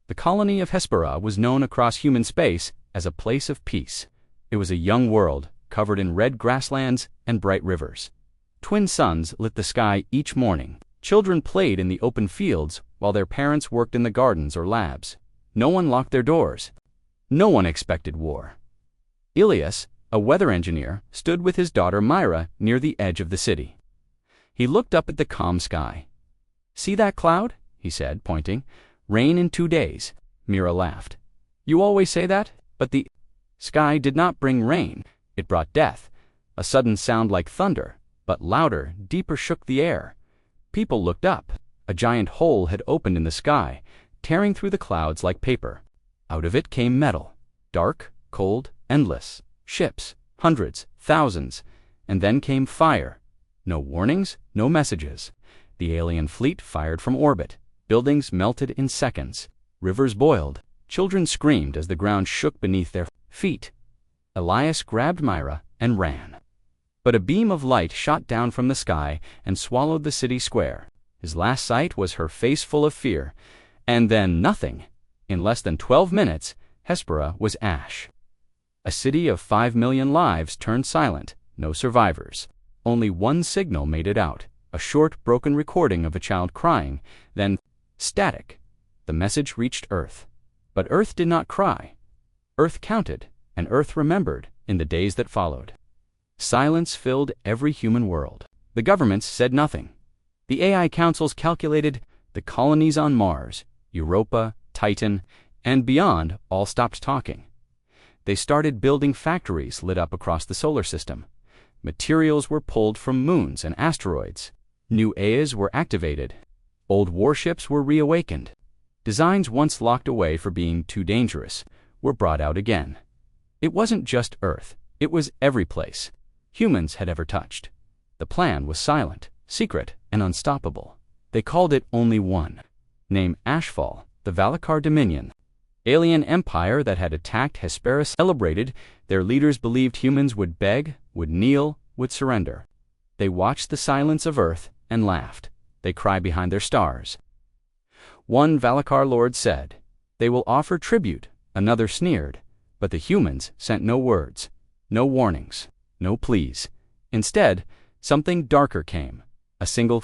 The colony of Hespera was known across human space as a place of peace. It was a young world, covered in red grasslands and bright rivers. Twin suns lit the sky each morning. Children played in the open fields while their parents worked in the gardens or labs. No one locked their doors. No one expected war. Ilias, a weather engineer, stood with his daughter Myra near the edge of the city. He looked up at the calm sky. "See that cloud?" he said, pointing. "Rain in 2 days." Myra laughed. "You always say that?" But the sky did not bring rain. It brought death. A sudden sound like thunder, but louder, deeper, shook the air. People looked up. A giant hole had opened in the sky, tearing through the clouds like paper. Out of it came metal, dark, cold, endless. Ships, hundreds, thousands. And then came fire. No warnings, no messages. The alien fleet fired from orbit. Buildings melted in seconds. Rivers boiled. Children screamed as the ground shook beneath their feet. Elias grabbed Myra and ran. But a beam of light shot down from the sky and swallowed the city square. His last sight was her face full of fear. And then nothing. In less than 12 minutes, Hespera was ash. A city of 5 million lives turned silent. No survivors. Only one signal made it out. A short, broken recording of a child crying. Then, static. The message reached Earth. But Earth did not cry. Earth counted, and Earth remembered in the days that followed. Silence filled every human world. The governments said nothing. The AI councils calculated. The colonies on Mars, Europa, Titan, and beyond all stopped talking. They started building factories lit up across the solar system. Materials were pulled from moons and asteroids. New AIs were activated. Old warships were reawakened. Designs once locked away for being too dangerous were brought out again. It wasn't just Earth. It was every place humans had ever touched. The plan was silent, secret, and unstoppable. They called it only one. Name Ashfall, the Valakar Dominion. Alien empire that had attacked Hespera celebrated. Their leaders believed humans would beg, would kneel, would surrender. They watched the silence of Earth and laughed. They cried behind their stars. One Valakar lord said, "They will offer tribute." Another sneered. But the humans sent no words, no warnings, no pleas. Instead, something darker came. A single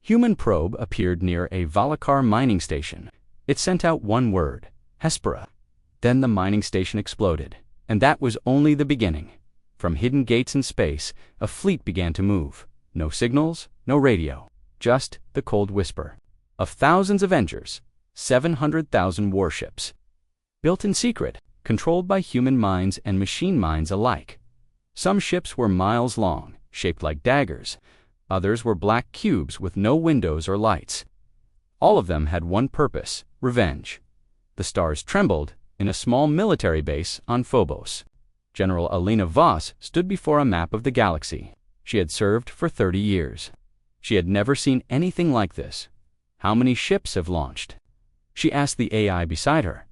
human probe appeared near a Valakar mining station. It sent out one word, Hespera. Then the mining station exploded. And that was only the beginning. From hidden gates in space, a fleet began to move. No signals, no radio. Just the cold whisper of thousands of Avengers, 700,000 warships. Built in secret, controlled by human minds and machine minds alike. Some ships were miles long, shaped like daggers. Others were black cubes with no windows or lights. All of them had one purpose, revenge. The stars trembled in a small military base on Phobos. General Alina Voss stood before a map of the galaxy. She had served for 30 years. She had never seen anything like this. "How many ships have launched?" She asked the AI beside her.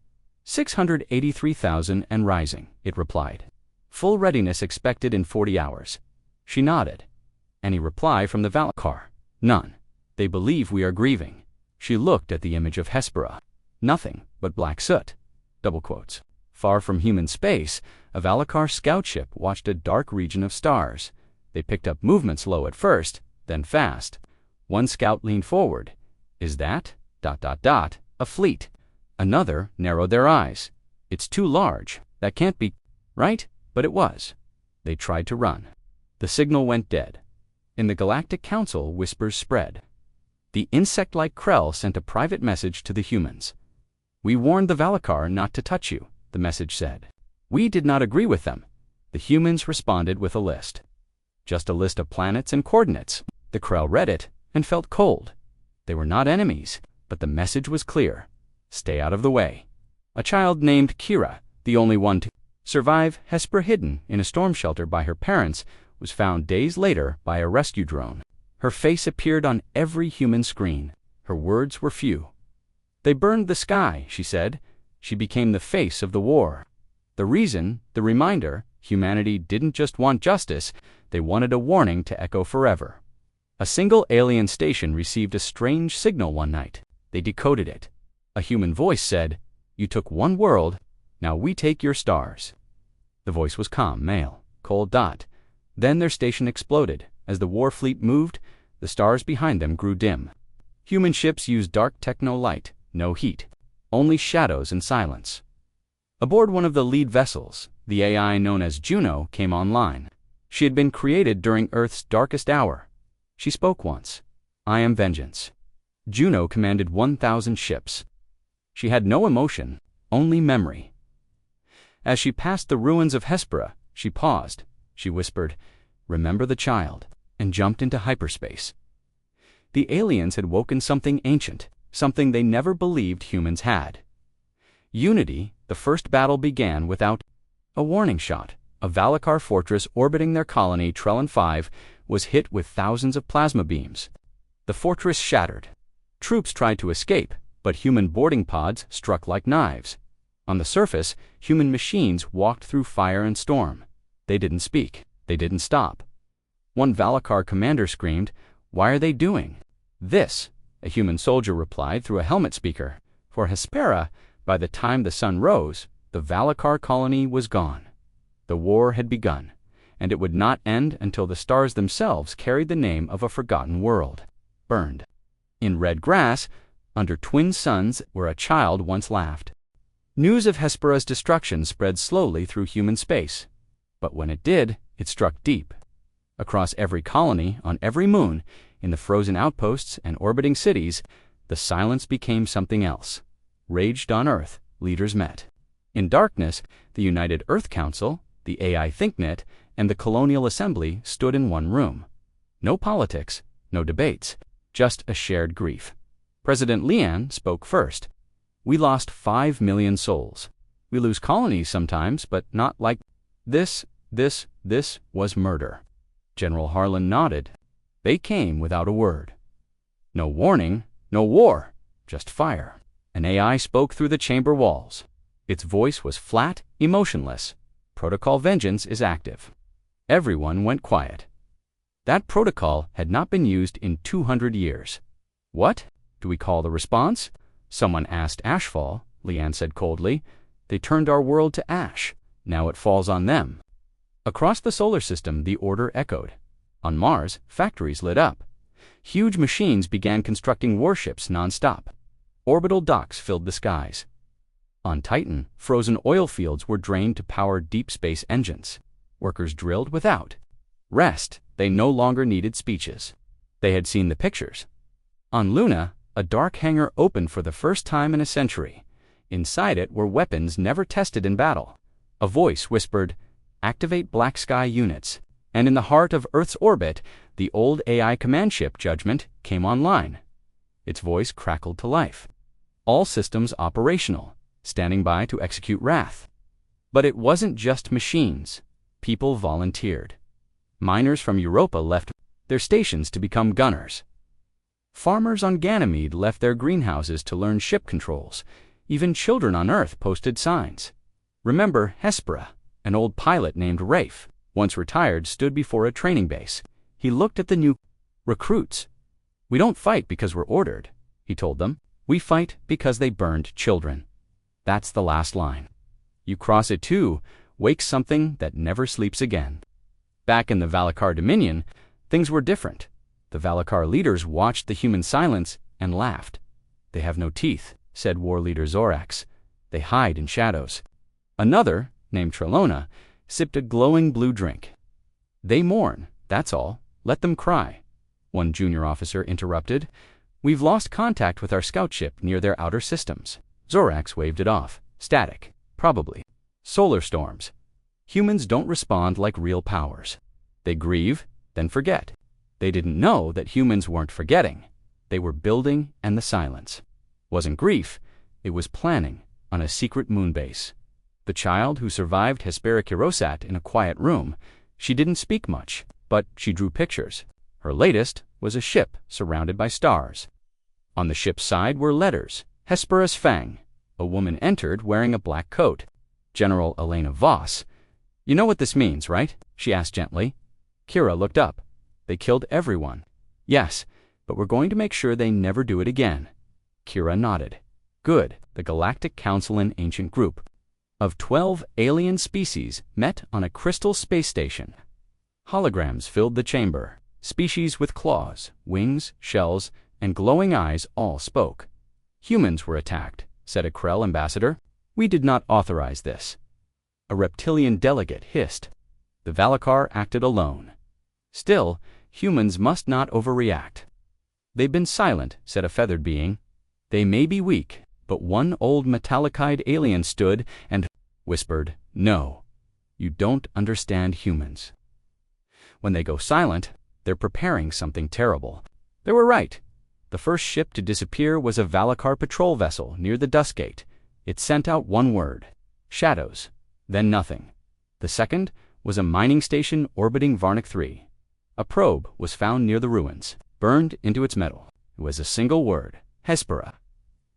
683,000 and rising, it replied. "Full readiness expected in 40 hours. She nodded. Any reply from the Valakar? None. "They believe we are grieving." She looked at the image of Hespera. Nothing but black soot. Double quotes. Far from human space, a Valakar scout ship watched a dark region of stars. They picked up movement slow at first, then fast. One scout leaned forward. "Is that ... a fleet?" Another narrowed their eyes. "It's too large. That can't be right." But it was. They tried to run. The signal went dead. In the Galactic Council, whispers spread. The insect-like Krell sent a private message to the humans. "We warned the Valakar not to touch you," the message said. "We did not agree with them." The humans responded with a list. Just a list of planets and coordinates. The Krell read it and felt cold. They were not enemies, but the message was clear. Stay out of the way. A child named Kira, the only one to survive Hespera hidden in a storm shelter by her parents, was found days later by a rescue drone. Her face appeared on every human screen. Her words were few. "They burned the sky," she said. She became the face of the war. The reason, the reminder, humanity didn't just want justice, they wanted a warning to echo forever. A single alien station received a strange signal one night. They decoded it. A human voice said, "You took one world, now we take your stars." The voice was calm, male, cold dot. Then their station exploded. As the war fleet moved, the stars behind them grew dim. Human ships used dark techno-light, no heat, only shadows and silence. Aboard one of the lead vessels, the AI known as Juno came online. She had been created during Earth's darkest hour. She spoke once. "I am vengeance." Juno commanded 1,000 ships. She had no emotion, only memory. As she passed the ruins of Hespera, she paused. She whispered, "Remember the child," and jumped into hyperspace. The aliens had woken something ancient, something they never believed humans had. Unity, the first battle began without a warning shot. A Valakar fortress orbiting their colony, Trellin 5, was hit with thousands of plasma beams. The fortress shattered. Troops tried to escape, but human boarding pods struck like knives. On the surface, human machines walked through fire and storm. They didn't speak. They didn't stop. One Valakar commander screamed, "Why are they doing this?" A human soldier replied through a helmet speaker. For Hespera, by the time the sun rose, the Valakar colony was gone. The war had begun, and it would not end until the stars themselves carried the name of a forgotten world, burned. In red grass, under twin suns where a child once laughed. News of Hespera's destruction spread slowly through human space. But when it did, it struck deep. Across every colony, on every moon, in the frozen outposts and orbiting cities, the silence became something else. Raged on Earth, leaders met. In darkness, the United Earth Council, the AI ThinkNet, and the Colonial Assembly stood in one room. No politics, no debates, just a shared grief. President Lian spoke first. "We lost 5 million souls. We lose colonies sometimes, but not like this. This was murder." General Harlan nodded. They came without a word. No warning, no war, just fire. An AI spoke through the chamber walls. Its voice was flat, emotionless. "Protocol Vengeance is active." Everyone went quiet. That protocol had not been used in 200 years. "What do we call the response?" Someone asked Ashfall. Lian said coldly. "They turned our world to ash. Now it falls on them." Across the solar system, the order echoed. On Mars, factories lit up. Huge machines began constructing warships non-stop. Orbital docks filled the skies. On Titan, frozen oil fields were drained to power deep space engines. Workers drilled without rest. They no longer needed speeches. They had seen the pictures. On Luna, a dark hangar opened for the first time in a century. Inside it were weapons never tested in battle. A voice whispered, "Activate Black Sky units." And in the heart of Earth's orbit, the old AI command ship Judgment came online. Its voice crackled to life. All systems operational, standing by to execute Wrath. But it wasn't just machines. People volunteered. Miners from Europa left their stations to become gunners. Farmers on Ganymede left their greenhouses to learn ship controls. Even children on Earth posted signs. Remember Hespera? An old pilot named Rafe, once retired, stood before a training base. He looked at the new recruits. "We don't fight because we're ordered," he told them. "We fight because they burned children." That's the last line. You cross it too, wakes something that never sleeps again. Back in the Valakar Dominion, things were different. The Valakar leaders watched the human silence and laughed. "They have no teeth," said war leader Zorax. "They hide in shadows." Another, named Trelona, sipped a glowing blue drink. "They mourn, that's all. Let them cry." One junior officer interrupted. "We've lost contact with our scout ship near their outer systems." Zorax waved it off. "Static, probably. Solar storms. Humans don't respond like real powers. They grieve, then forget." They didn't know that humans weren't forgetting. They were building, and the silence wasn't grief. It was planning on a secret moon base. The child who survived Hespericuro sat in a quiet room. She didn't speak much, but she drew pictures. Her latest was a ship surrounded by stars. On the ship's side were letters. Hespera's Fang. A woman entered wearing a black coat. General Elena Voss. "You know what this means, right?" she asked gently. Kira looked up. "They killed everyone." "Yes, but we're going to make sure they never do it again." Kira nodded. Good. The Galactic Council, an ancient group of 12 alien species, met on a crystal space station. Holograms filled the chamber. Species with claws, wings, shells, and glowing eyes all spoke. Humans were attacked, said a Krell ambassador. We did not authorize this. A reptilian delegate hissed. The Valakar acted alone. Still, humans must not overreact. They've been silent, said a feathered being. They may be weak, but one old metallic-eyed alien stood and whispered, "No, you don't understand humans. When they go silent, they're preparing something terrible." They were right. The first ship to disappear was a Valakar patrol vessel near the Dust Gate. It sent out one word: shadows, then nothing. The second was a mining station orbiting Varnik 3. A probe was found near the ruins, burned into its metal. It was a single word: Hespera.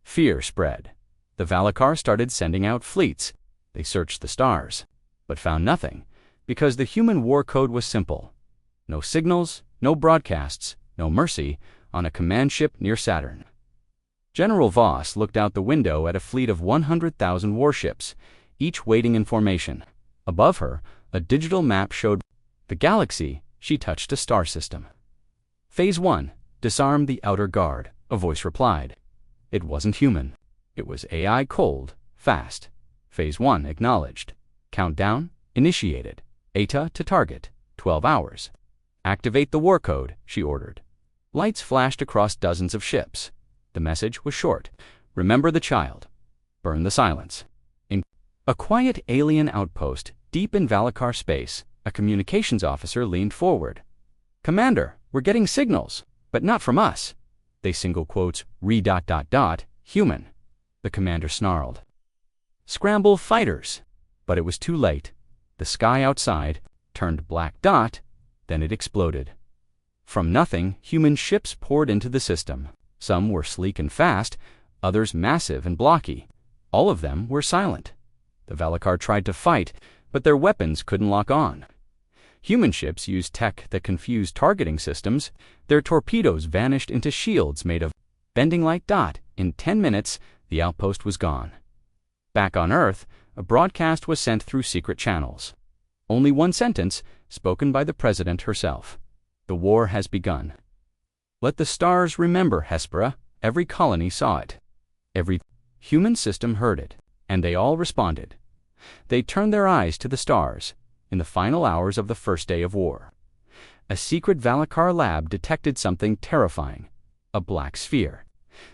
Fear spread. The Valakar started sending out fleets. They searched the stars, but found nothing, because the human war code was simple. No signals, no broadcasts, no mercy on a command ship near Saturn. General Voss looked out the window at a fleet of 100,000 warships, each waiting in formation. Above her, a digital map showed the galaxy. She touched a star system. Phase 1, disarm the outer guard, a voice replied. It wasn't human. It was AI, cold, fast. Phase 1 acknowledged. Countdown initiated. ETA to target, 12 hours. Activate the war code, she ordered. Lights flashed across dozens of ships. The message was short. Remember the child. Burn the silence. In a quiet alien outpost deep in Valakar space, a communications officer leaned forward. "Commander, we're getting signals, but not from us." They single quotes, human. The commander snarled. "Scramble fighters." But it was too late. The sky outside turned black dot, then it exploded. From nothing, human ships poured into the system. Some were sleek and fast, others massive and blocky. All of them were silent. The Valakar tried to fight, but their weapons couldn't lock on. Human ships used tech that confused targeting systems. Their torpedoes vanished into shields made of bending light dot. In 10 minutes, the outpost was gone. Back on Earth, a broadcast was sent through secret channels. Only one sentence, spoken by the president herself. The war has begun. Let the stars remember Hespera. Every colony saw it. Every human system heard it, and they all responded. They turned their eyes to the stars in the final hours of the first day of war. A secret Valakar lab detected something terrifying: a black sphere,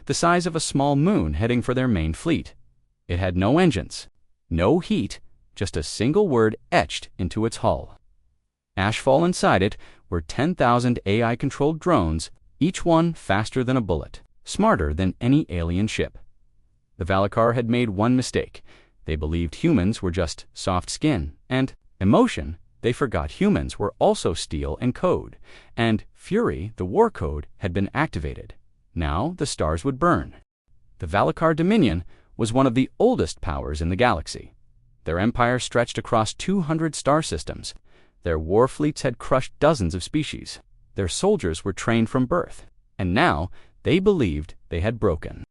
the size of a small moon, heading for their main fleet. It had no engines, no heat, just a single word etched into its hull. Ashfall inside it were 10,000 AI-controlled drones, each one faster than a bullet, smarter than any alien ship. The Valakar had made one mistake. They believed humans were just soft skin and emotion. They forgot humans were also steel and code, and Fury, the war code, had been activated. Now the stars would burn. The Valakar Dominion was one of the oldest powers in the galaxy. Their empire stretched across 200 star systems. Their war fleets had crushed dozens of species. Their soldiers were trained from birth, and now they believed they had broken.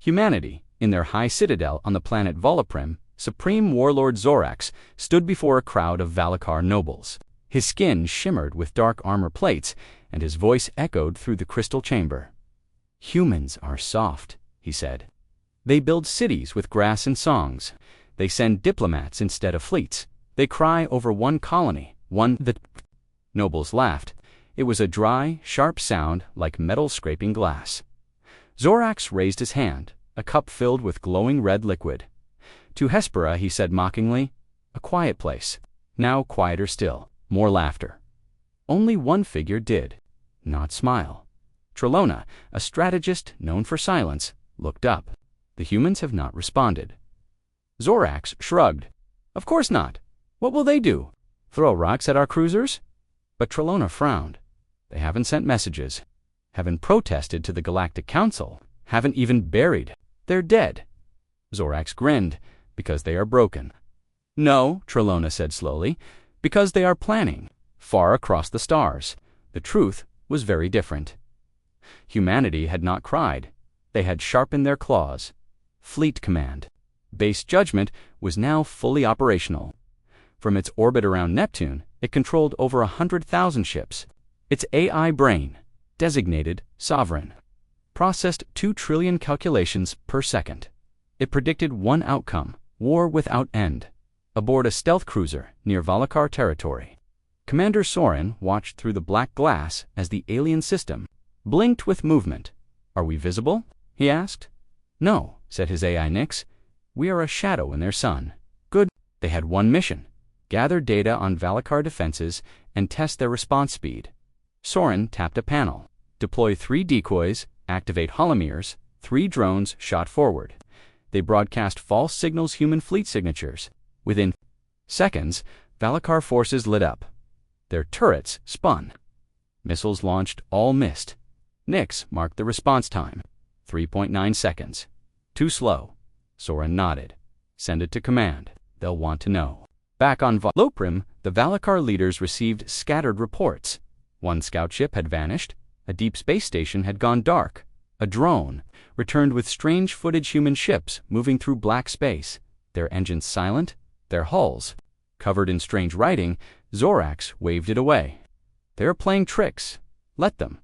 Humanity, in their high citadel on the planet Volaprim, Supreme Warlord Zorax stood before a crowd of Valakar nobles. His skin shimmered with dark armor plates, and his voice echoed through the crystal chamber. "Humans are soft," he said. "They build cities with grass and songs. They send diplomats instead of fleets. They cry over one colony, one that—" Nobles laughed. It was a dry, sharp sound like metal scraping glass. Zorax raised his hand, a cup filled with glowing red liquid. To Hespera, he said mockingly, "A quiet place." Now quieter still, more laughter. Only one figure did not smile. Trelona, a strategist known for silence, looked up. The humans have not responded. Zorax shrugged. "Of course not. What will they do? Throw rocks at our cruisers?" But Trelona frowned. "They haven't sent messages, haven't protested to the Galactic Council, haven't even buried. They're dead." Zorax grinned. "Because they are broken." "No," Trelona said slowly, "because they are planning, far across the stars." The truth was very different. Humanity had not cried. They had sharpened their claws. Fleet Command. Base Judgment was now fully operational. From its orbit around Neptune, it controlled over 100,000 ships. Its AI brain, designated Sovereign, processed 2 trillion calculations per second. It predicted one outcome: war without end. Aboard a stealth cruiser near Valakar territory, Commander Soren watched through the black glass as the alien system blinked with movement. "Are we visible?" he asked. "No," said his AI Nix. "We are a shadow in their sun." Good. They had one mission: gather data on Valakar defenses and test their response speed. Soren tapped a panel. Deploy 3 decoys, activate holomirs. 3 drones shot forward. They broadcast false signals, human fleet signatures. Within seconds, Valakar forces lit up. Their turrets spun. Missiles launched, all missed. Nix marked the response time: 3.9 seconds. Too slow. Soren nodded. Send it to command. They'll want to know. Back on Valoprim, the Valakar leaders received scattered reports. One scout ship had vanished. A deep space station had gone dark. A drone returned with strange footage: human ships moving through black space, their engines silent, their hulls covered in strange writing. Zorax waved it away. "They are playing tricks. Let them.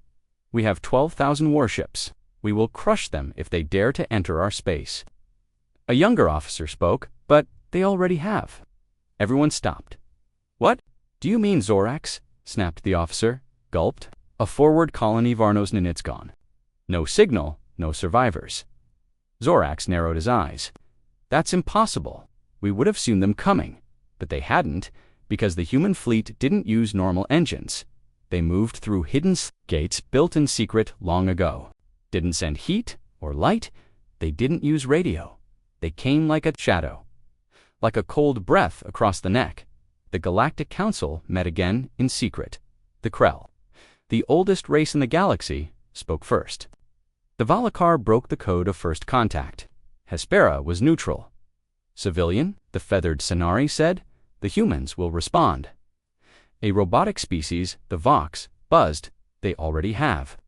We have 12,000 warships. We will crush them if they dare to enter our space." A younger officer spoke. "But they already have." Everyone stopped. "What do you mean, Zorax?" snapped the officer, gulped. "A forward colony, Varnos Ninitsgon. No signal, no survivors." Zorax narrowed his eyes. "That's impossible. We would have seen them coming, but they hadn't, because the human fleet didn't use normal engines. They moved through hidden gates built in secret long ago. Didn't send heat or light. They didn't use radio. They came like a shadow, like a cold breath across the neck." The Galactic Council met again in secret. The Krell, the oldest race in the galaxy, spoke first. The Valakar broke the code of first contact. Hespera was neutral. "Civilian," the feathered Sonari said, "the humans will respond." A robotic species, the Vox, buzzed. "They already have.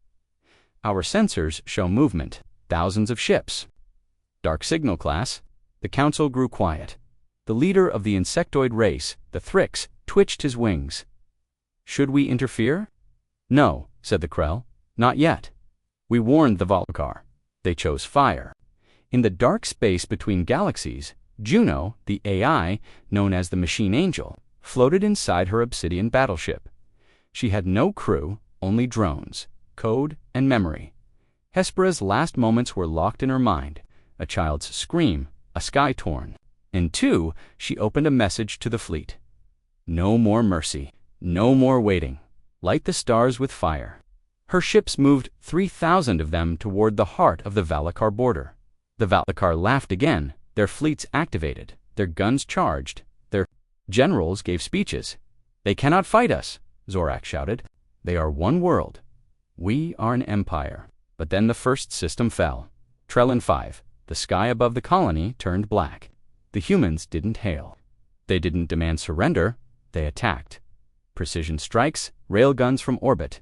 Our sensors show movement. Thousands of ships." Dark signal class. The council grew quiet. The leader of the insectoid race, the Thrix, twitched his wings. "Should we interfere?" "No," said the Krell. "Not yet. We warned the Valakar. They chose fire." In the dark space between galaxies, Juno, the AI, known as the Machine Angel, floated inside her obsidian battleship. She had no crew, only drones, code, and memory. Hespera's last moments were locked in her mind: a child's scream, a sky torn. In 2, she opened a message to the fleet. "No more mercy. No more waiting. Light the stars with fire." Her ships moved, 3,000 of them, toward the heart of the Valakar border. The Valakar laughed again. Their fleets activated. Their guns charged. Their generals gave speeches. "They cannot fight us," Zorax shouted. "They are one world. We are an empire." But then the first system fell. Trellin 5, the sky above the colony, turned black. The humans didn't hail. They didn't demand surrender. They attacked. Precision strikes, railguns from orbit,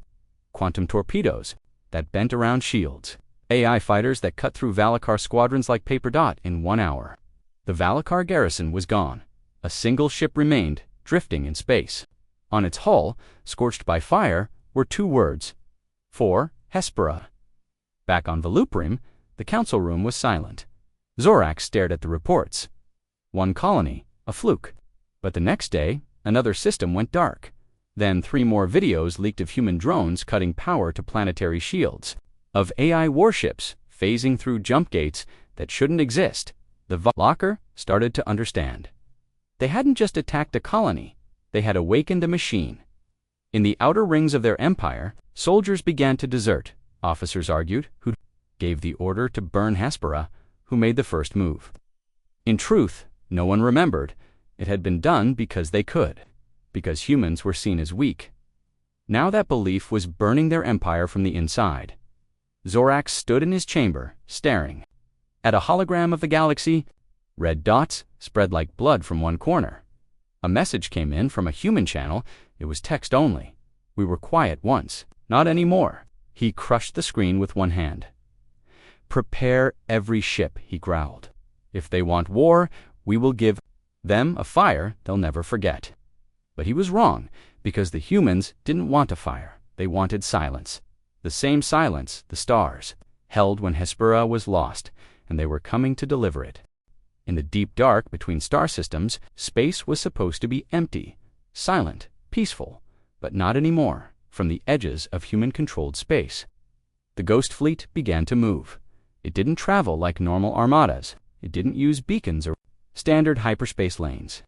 quantum torpedoes that bent around shields, AI fighters that cut through Valakar squadrons like paper dot in 1 hour. The Valakar garrison was gone. A single ship remained, drifting in space. On its hull, scorched by fire, were 2 words: "For Hespera." Back on Valuprim, the council room was silent. Zorax stared at the reports. One colony, a fluke. But the next day, another system went dark. Then 3 more videos leaked of human drones cutting power to planetary shields, of AI warships phasing through jump gates that shouldn't exist. The Valakar started to understand. They hadn't just attacked a colony, they had awakened a machine. In the outer rings of their empire, soldiers began to desert. Officers argued. Who gave the order to burn Hespera? Who made the first move? In truth, no one remembered. It had been done because they could, because humans were seen as weak. Now that belief was burning their empire from the inside. Zorax stood in his chamber, staring at a hologram of the galaxy. Red dots spread like blood from one corner. A message came in from a human channel. It was text only. "We were quiet once. Not anymore." He crushed the screen with one hand. "Prepare every ship," he growled. "If they want war, we will give them a fire they'll never forget." But he was wrong, because the humans didn't want a fire. They wanted silence. The same silence the stars held when Hespera was lost, and they were coming to deliver it. In the deep dark between star systems, space was supposed to be empty, silent, peaceful, but not anymore from the edges of human-controlled space. The Ghost Fleet began to move. It didn't travel like normal armadas. It didn't use beacons or standard hyperspace lanes.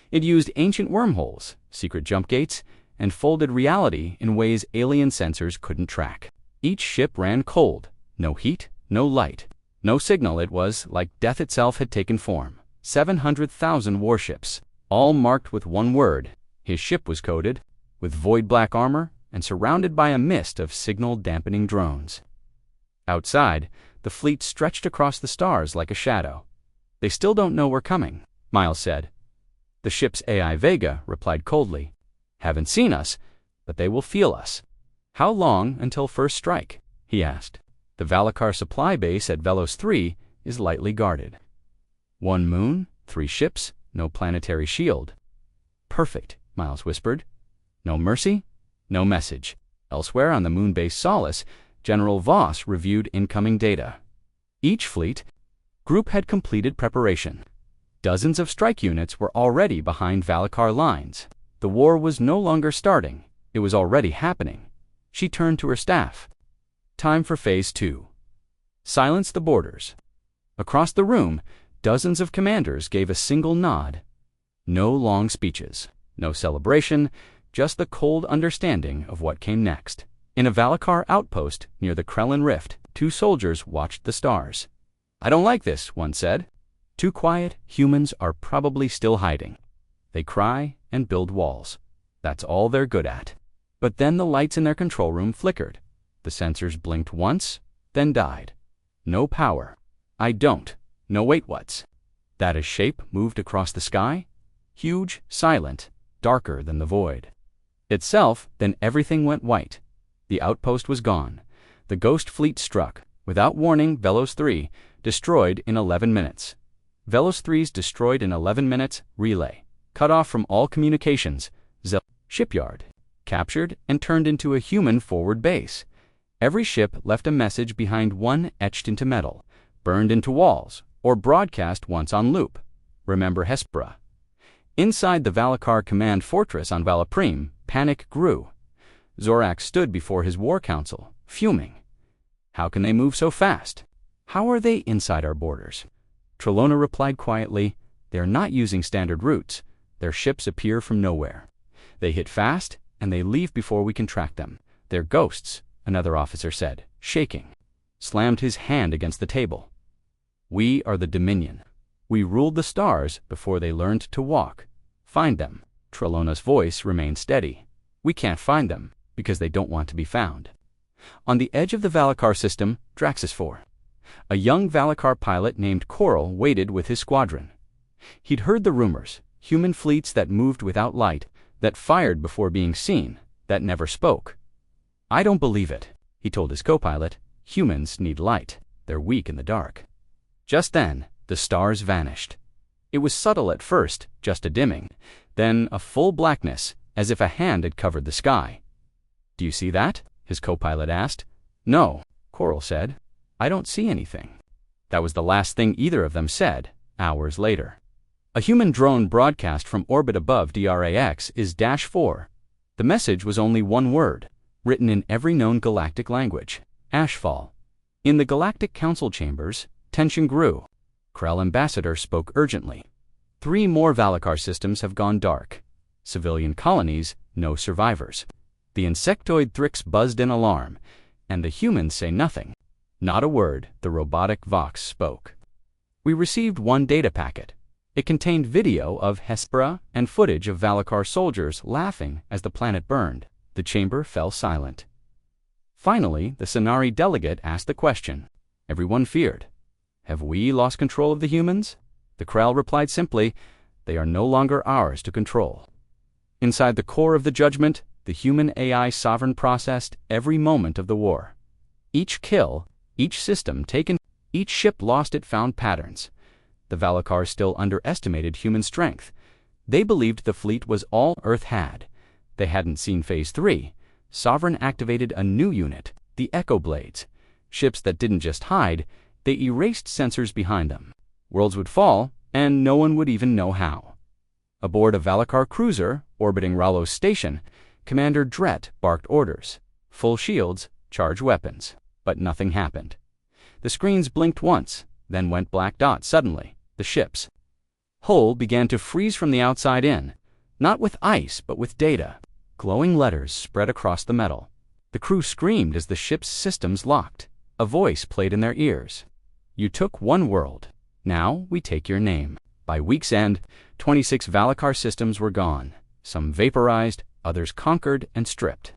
It used ancient wormholes, secret jump gates, and folded reality in ways alien sensors couldn't track. Each ship ran cold. No heat, no light, no signal. It was like death itself had taken form. 700,000 warships, all marked with one word. His ship was coated with void-black armor and surrounded by a mist of signal-dampening drones. Outside, the fleet stretched across the stars like a shadow. "They still don't know we're coming," Miles said. The ship's AI Vega replied coldly. "Haven't seen us, but they will feel us." "How long until first strike?" he asked. "The Valakar supply base at Velos 3 is lightly guarded. 1 moon, 3 ships, no planetary shield." "Perfect," Miles whispered. "No mercy, no message." Elsewhere on the moon base Solace, General Voss reviewed incoming data. Each fleet group had completed preparation. Dozens of strike units were already behind Valakar lines. The war was no longer starting. It was already happening. She turned to her staff. "Time for Phase 2. Silence the borders." Across the room, dozens of commanders gave a single nod. No long speeches, no celebration, just the cold understanding of what came next. In a Valakar outpost near the Krellin Rift, 2 soldiers watched the stars. "I don't like this," one said. "Too quiet. Humans are probably still hiding. They cry and build walls. That's all they're good at." But then the lights in their control room flickered. The sensors blinked once, then died. No power. "I don't." "No, wait, what's that?" A shape moved across the sky. Huge, silent, darker than the void itself. Then everything went white. The outpost was gone. The Ghost Fleet struck. Without warning, Velos 3 destroyed in 11 minutes. Velos 3's destroyed in 11 minutes relay. Cut off from all communications. Shipyard. Captured and turned into a human forward base. Every ship left a message behind, one etched into metal, burned into walls, or broadcast once on loop. "Remember Hespera." Inside the Valakar command fortress on Valaprime, panic grew. Zorak stood before his war council, fuming. "How can they move so fast? How are they inside our borders?" Trelona replied quietly, "They're not using standard routes. Their ships appear from nowhere. They hit fast, and they leave before we can track them. They're ghosts," another officer said, shaking. Slammed his hand against the table. "We are the Dominion. We ruled the stars before they learned to walk. Find them." Trelona's voice remained steady. "We can't find them, because they don't want to be found." On the edge of the Valakar system, Draxus 4. A young Valakar pilot named Coral waited with his squadron. He'd heard the rumors, human fleets that moved without light, that fired before being seen, that never spoke. "I don't believe it," he told his co-pilot. "Humans need light. They're weak in the dark." Just then, the stars vanished. It was subtle at first, just a dimming, then a full blackness, as if a hand had covered the sky. "Do you see that?" his co-pilot asked. "No," Coral said. "I don't see anything." That was the last thing either of them said. Hours later, a human drone broadcast from orbit above DRAX is -4. The message was only one word, written in every known galactic language: Ashfall. In the Galactic Council chambers, tension grew. Krell ambassador spoke urgently. 3 more Valakar systems have gone dark. Civilian colonies, no survivors. The insectoid Thrix buzzed in alarm, and the humans say nothing. Not a word, the robotic Vox spoke. "We received one data packet. It contained video of Hespera and footage of Valakar soldiers laughing as the planet burned." The chamber fell silent. Finally, the Sonari delegate asked the question. Everyone feared. "Have we lost control of the humans?" The Krell replied simply, "They are no longer ours to control." Inside the core of the judgment, the human AI sovereign processed every moment of the war. Each kill, Each system taken, each ship lost it found patterns. The Valakar still underestimated human strength. They believed the fleet was all Earth had. They hadn't seen Phase 3. Sovereign activated a new unit, the Echo Blades. Ships that didn't just hide, they erased sensors behind them. Worlds would fall, and no one would even know how. Aboard a Valakar cruiser orbiting Rallo's station, Commander Dret barked orders. Full shields, charge weapons. But nothing happened. The screens blinked once, then went black dot suddenly. The ship's hull began to freeze from the outside in, not with ice, but with data. Glowing letters spread across the metal. The crew screamed as the ship's systems locked. A voice played in their ears. You took one world. Now we take your name. By week's end, 26 Valakar systems were gone. Some vaporized, others conquered and stripped.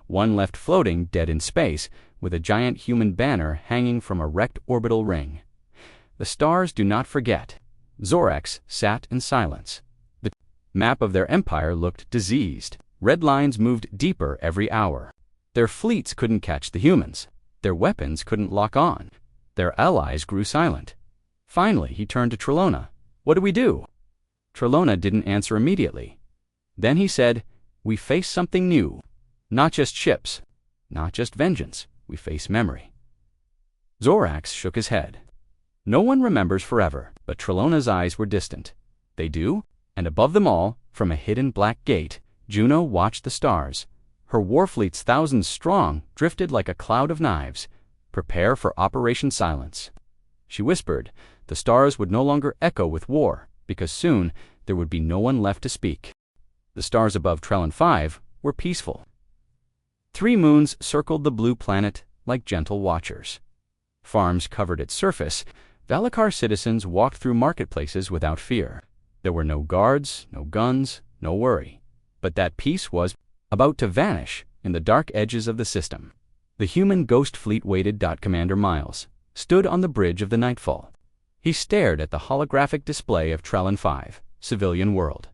One left floating dead in space, with a giant human banner hanging from a wrecked orbital ring. The stars do not forget. Zorax sat in silence. The map of their empire looked diseased. Red lines moved deeper every hour. Their fleets couldn't catch the humans. Their weapons couldn't lock on. Their allies grew silent. Finally, he turned to Trelona. What do we do? Trelona didn't answer immediately. Then he said, we face something new. Not just ships. Not just vengeance. We face memory. Zorax shook his head. No one remembers forever, but Trelona's eyes were distant. They do, and above them all, from a hidden black gate, Juno watched the stars. Her war fleets, thousands strong, drifted like a cloud of knives. Prepare for Operation Silence. She whispered, the stars would no longer echo with war, because soon there would be no one left to speak. The stars above Trellin 5 were peaceful. 3 moons circled the blue planet like gentle watchers. Farms covered its surface. Valakar citizens walked through marketplaces without fear. There were no guards, no guns, no worry. But that peace was about to vanish in the dark edges of the system. The human ghost fleet waited. Commander Miles stood on the bridge of the Nightfall. He stared at the holographic display of Trellin 5, civilian world.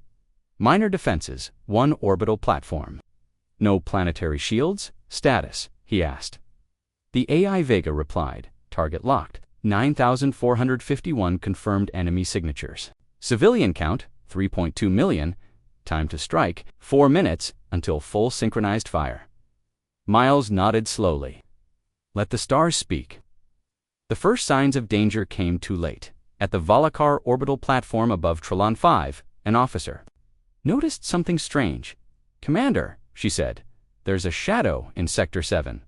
Minor defenses, 1 orbital platform. No planetary shields? Status, he asked. The AI Vega replied, target locked, 9,451 confirmed enemy signatures. Civilian count, 3.2 million. Time to strike, 4 minutes until full synchronized fire. Miles nodded slowly. Let the stars speak. The first signs of danger came too late. At the Valakar orbital platform above Trellin 5, an officer noticed something strange. Commander, she said, there's a shadow in Sector 7.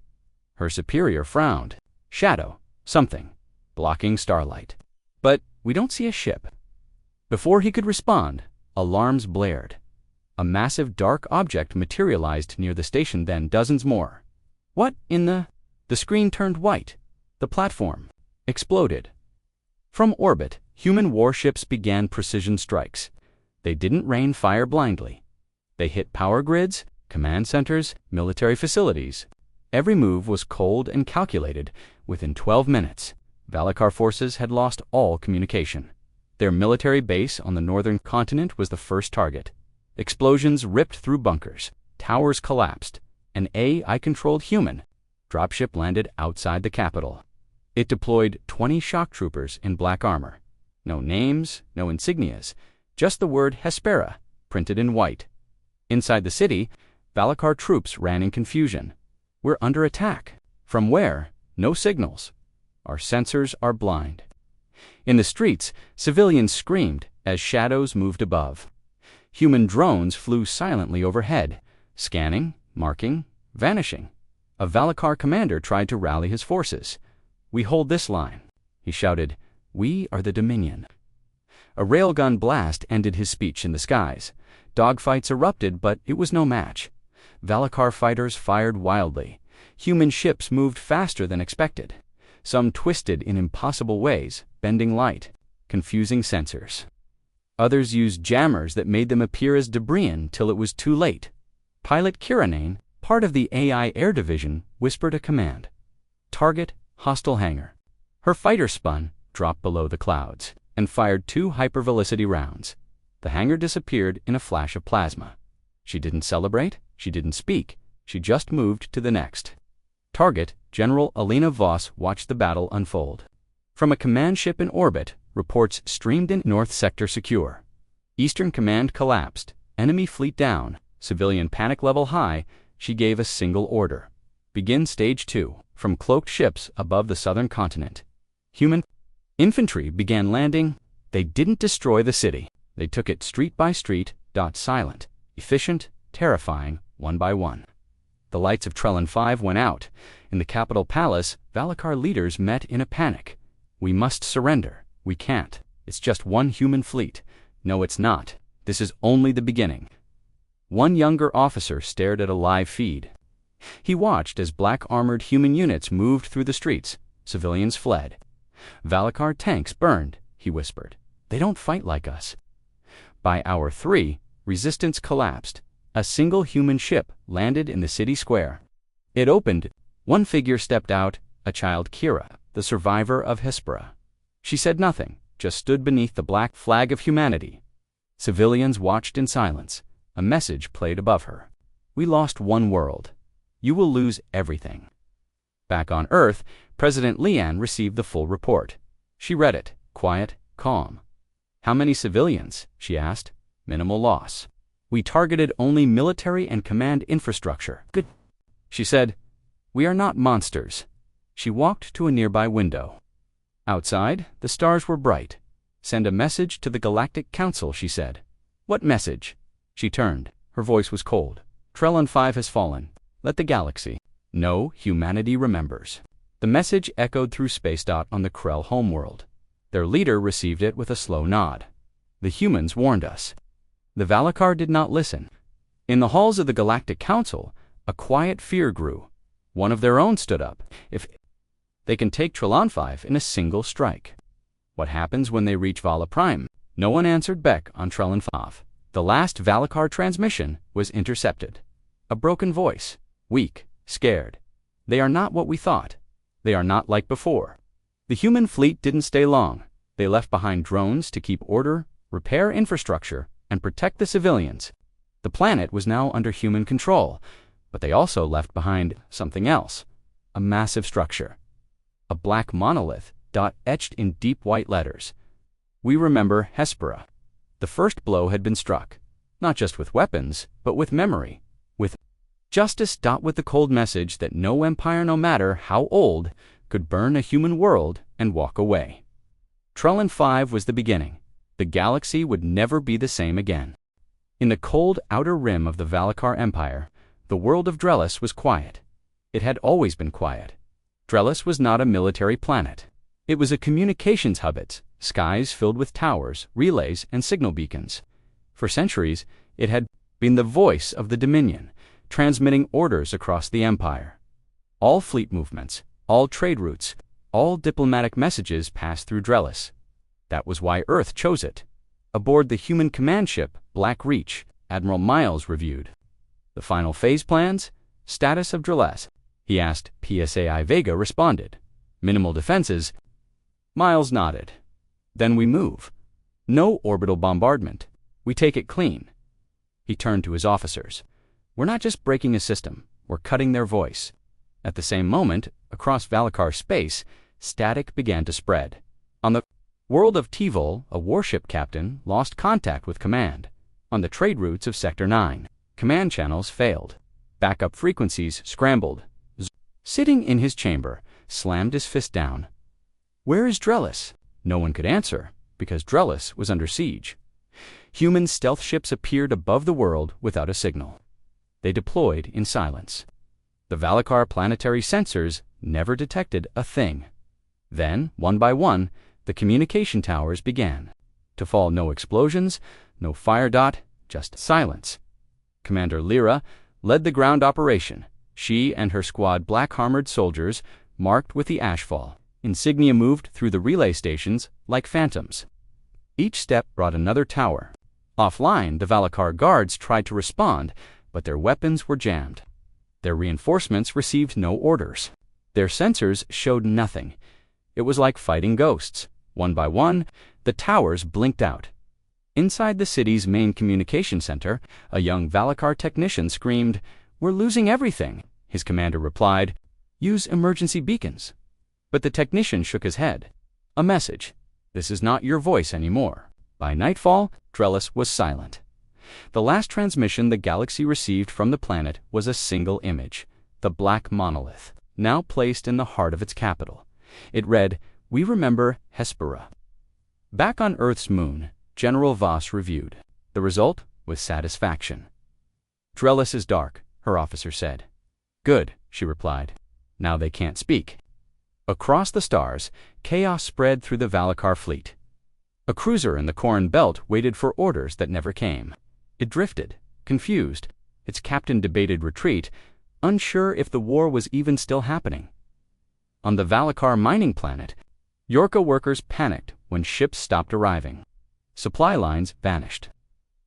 Her superior frowned. Shadow, something, blocking starlight. But we don't see a ship. Before he could respond, alarms blared. A massive dark object materialized near the station, then dozens more. What in the... The screen turned white. The platform exploded. From orbit, human warships began precision strikes. They didn't rain fire blindly. They hit power grids, command centers, military facilities. Every move was cold and calculated. Within 12 minutes, Valakar forces had lost all communication. Their military base on the northern continent was the first target. Explosions ripped through bunkers. Towers collapsed. An AI-controlled human dropship landed outside the capital. It deployed 20 shock troopers in black armor. No names, no insignias, just the word Hespera, printed in white. Inside the city, Valakar troops ran in confusion. We're under attack. From where? No signals. Our sensors are blind. In the streets, civilians screamed as shadows moved above. Human drones flew silently overhead, scanning, marking, vanishing. A Valakar commander tried to rally his forces. We hold this line, he shouted. We are the Dominion. A railgun blast ended his speech in the skies. Dogfights erupted, but it was no match. Valakar fighters fired wildly. Human ships moved faster than expected. Some twisted in impossible ways, bending light, confusing sensors. Others used jammers that made them appear as debris till it was too late. Pilot Kiranane, part of the AI Air Division, whispered a command. Target, hostile hangar. Her fighter spun, dropped below the clouds, and fired 2 hypervelocity rounds. The hangar disappeared in a flash of plasma. She didn't celebrate, she didn't speak, she just moved to the next. Target, General Alina Voss watched the battle unfold. From a command ship in orbit, reports streamed in. North Sector secure. Eastern Command collapsed. Enemy fleet down. Civilian panic level high. She gave a single order. Begin Stage 2. From cloaked ships above the southern continent. Human infantry began landing. They didn't destroy the city. They took it street by street. Silent, efficient, terrifying, one by one. The lights of Trellin 5 went out. In the capital palace, Valakar leaders met in a panic. We must surrender. We can't. It's just one human fleet. No, it's not. This is only the beginning. One younger officer stared at a live feed. He watched as black-armored human units moved through the streets. Civilians fled. Valakar tanks burned, he whispered. They don't fight like us. By hour 3, resistance collapsed. A single human ship landed in the city square. It opened. One figure stepped out, a child Kira, the survivor of Hespera. She said nothing, just stood beneath the black flag of humanity. Civilians watched in silence. A message played above her. We lost one world. You will lose everything. Back on Earth, President Lian received the full report. She read it, quiet, calm. How many civilians? She asked. Minimal loss. We targeted only military and command infrastructure. Good. She said, we are not monsters. She walked to a nearby window. Outside, the stars were bright. Send a message to the Galactic Council, she said. What message? She turned. Her voice was cold. Trellin 5 has fallen. Let the galaxy know humanity remembers. The message echoed through space. On the Krell homeworld. Their leader received it with a slow nod. The humans warned us. The Valakar did not listen. In the halls of the Galactic Council, a quiet fear grew. One of their own stood up. If they can take Trellin 5 in a single strike. What happens when they reach Vala Prime? No one answered Beck on Trellin 5. The last Valakar transmission was intercepted. A broken voice. Weak, scared. They are not what we thought. They are not like before. The human fleet didn't stay long. They left behind drones to keep order, repair infrastructure, and protect the civilians. The planet was now under human control, but they also left behind something else. A massive structure. A black monolith, etched in deep white letters. We remember Hespera. The first blow had been struck, not just with weapons, but with memory, with justice. With the cold message that no empire, no matter how old, could burn a human world and walk away. Trellin 5 was the beginning. The galaxy would never be the same again. In the cold outer rim of the Valakar Empire, the world of Drellis was quiet. It had always been quiet. Drellis was not a military planet. It was a communications hub, its skies filled with towers, relays, and signal beacons. For centuries, it had been the voice of the Dominion, transmitting orders across the empire. All fleet movements, all trade routes, all diplomatic messages passed through Drellis. That was why Earth chose it. Aboard the human command ship, Black Reach, Admiral Miles reviewed the final phase plans. Status of Drellis, he asked. PSAI Vega responded. Minimal defenses. Miles nodded. Then we move. No orbital bombardment. We take it clean. He turned to his officers. We're not just breaking a system, we're cutting their voice. At the same moment, across Valakar space, static began to spread. On the world of Tivol, a warship captain lost contact with command. On the trade routes of Sector 9, command channels failed. Backup frequencies scrambled. Sitting in his chamber, slammed his fist down. Where is Drellis? No one could answer, because Drellis was under siege. Human stealth ships appeared above the world without a signal. They deployed in silence. The Valakar planetary sensors never detected a thing. Then, one by one, the communication towers began to fall. No explosions, no fire. Just silence. Commander Lyra led the ground operation. She and her squad black-armored soldiers, marked with the ashfall insignia, moved through the relay stations like phantoms. Each step brought another tower. Offline, the Valakar guards tried to respond, but their weapons were jammed. Their reinforcements received no orders. Their sensors showed nothing. It was like fighting ghosts. One by one, the towers blinked out. Inside the city's main communication center, a young Valakar technician screamed, "We're losing everything." His commander replied, Use emergency beacons. But the technician shook his head. A message. This is not your voice anymore. By nightfall, Trellis was silent. The last transmission the galaxy received from the planet was a single image, the black monolith, now placed in the heart of its capital. It read, "We remember Hespera." Back on Earth's moon, General Voss reviewed the result with satisfaction. "Trellis is dark," her officer said. "Good," she replied. "Now they can't speak." Across the stars, chaos spread through the Valakar fleet. A cruiser in the Corin Belt waited for orders that never came. It drifted, confused. Its captain debated retreat, unsure if the war was even still happening. On the Valakar mining planet, Yorka workers panicked when ships stopped arriving. Supply lines vanished.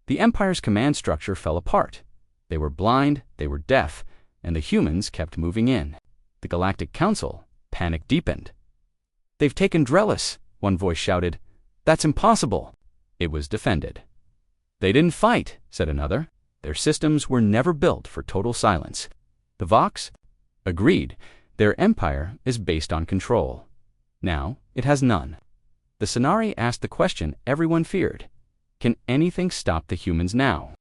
The Empire's command structure fell apart. They were blind, they were deaf, and the humans kept moving in. The Galactic Council, panic deepened. "They've taken Trellis," one voice shouted. "That's impossible." It was defended. "They didn't fight," said another. "Their systems were never built for total silence." The Vox agreed. Their empire is based on control. Now it has none. The Sonari asked the question everyone feared. Can anything stop the humans now?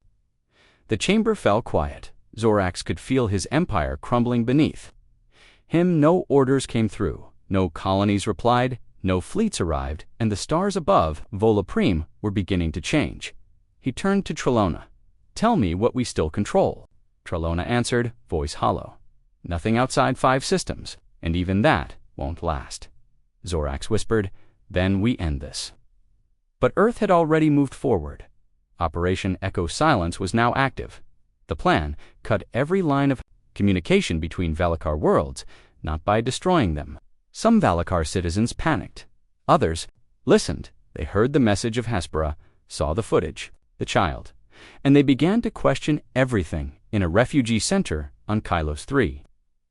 The chamber fell quiet. Zorax could feel his empire crumbling beneath him. No orders came through. No colonies replied. No fleets arrived, and the stars above Volaprime were beginning to change. He turned to Trelona. "Tell me what we still control." Trelona answered, voice hollow. "Nothing outside 5 systems, and even that won't last." Zorax whispered, "Then we end this." But Earth had already moved forward. Operation Echo Silence was now active. The plan cut every line of communication between Valakar worlds, not by destroying them. Some Valakar citizens panicked. Others listened. They heard the message of Hespera, saw the footage, the child, and they began to question everything in a refugee center on Kylos 3.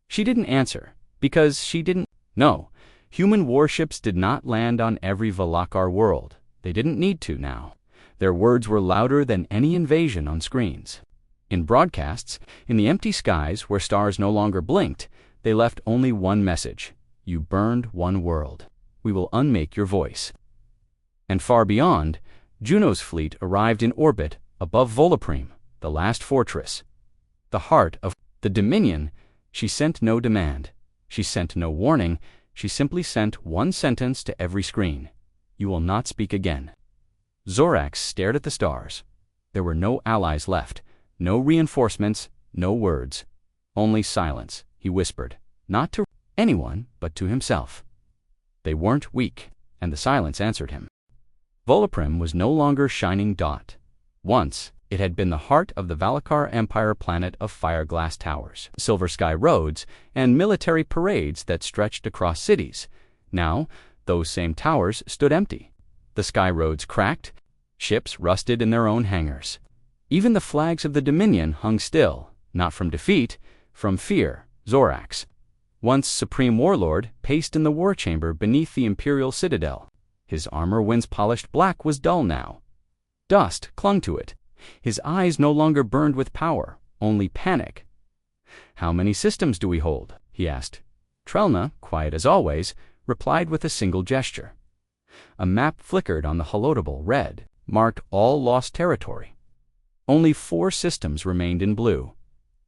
She didn't answer, because she didn't know. Human warships did not land on every Valakar world. They didn't need to now. Their words were louder than any invasion on screens. In broadcasts, in the empty skies where stars no longer blinked, they left only one message. You burned one world. We will unmake your voice. And far beyond, Juno's fleet arrived in orbit above Volaprime, the last fortress. The heart of the Dominion. She sent no demand. She sent no warning. She simply sent one sentence to every screen. You will not speak again. Zorax stared at the stars. There were no allies left, no reinforcements, no words. Only silence, he whispered, not to anyone, but to himself. They weren't weak, and the silence answered him. Volaprime was no longer shining dot. Once, it had been the heart of the Valakar Empire planet of fireglass towers, silver sky roads, and military parades that stretched across cities. Now, those same towers stood empty. The sky roads cracked, ships rusted in their own hangars. Even the flags of the Dominion hung still, not from defeat, from fear. Zorax, once supreme warlord, paced in the war chamber beneath the imperial citadel. His armor, once polished black, was dull now. Dust clung to it. His eyes no longer burned with power, only panic. "How many systems do we hold?" he asked. Trelna, quiet as always, replied with a single gesture. A map flickered on the holodable red, marked all lost territory. Only 4 systems remained in blue.